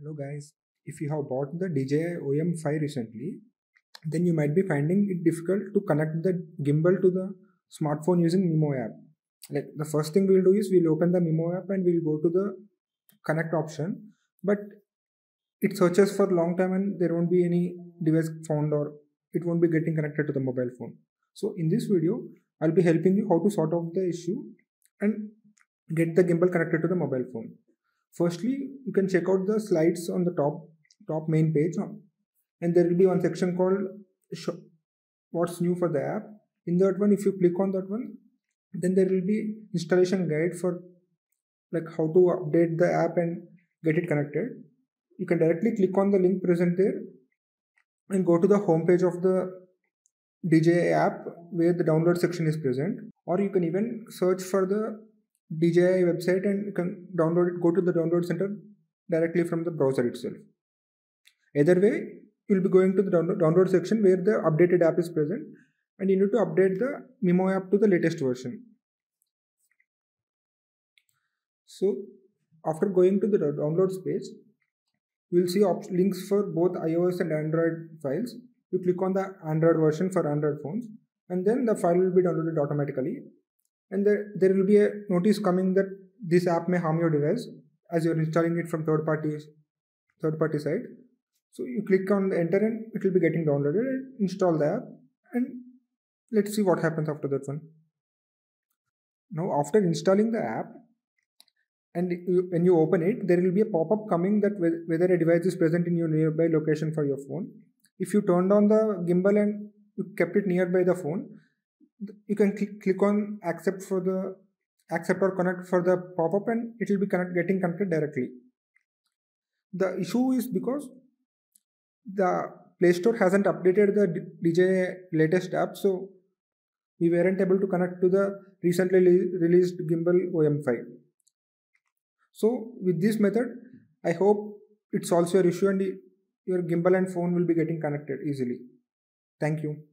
Hello guys, if you have bought the DJI OM5 recently, then you might be finding it difficult to connect the gimbal to the smartphone using Mimo app. Like the first thing we'll do is we'll open the Mimo app and we'll go to the connect option, but it searches for a long time and there won't be any device found or it won't be getting connected to the mobile phone. So in this video, I'll be helping you how to sort out the issue and get the gimbal connected to the mobile phone. Firstly, you can check out the slides on the top main page, and there will be one section called what's new for the app. In that one, if you click on that one, then there will be installation guide for like how to update the app and get it connected. You can directly click on the link present there and go to the home page of the DJI app where the download section is present, or you can even search for the DJI website and you can download it, go to the download center directly from the browser itself. Either way, you'll be going to the download section where the updated app is present and you need to update the Mimo app to the latest version. So after going to the downloads page, you will see links for both iOS and Android files. You click on the Android version for Android phones and then the file will be downloaded automatically. And there will be a notice coming that this app may harm your device as you're installing it from third party site. So you click on the enter and it will be getting downloaded and install the app, and let's see what happens after that one. Now after installing the app and when you open it, there will be a pop-up coming that whether a device is present in your nearby location for your phone. If you turned on the gimbal and you kept it nearby the phone, you can click on accept or connect for the pop-up and it will be getting connected directly. The issue is because the Play Store hasn't updated the DJI latest app, so we weren't able to connect to the recently released gimbal OM5. So with this method, I hope it solves your issue and your gimbal and phone will be getting connected easily. Thank you.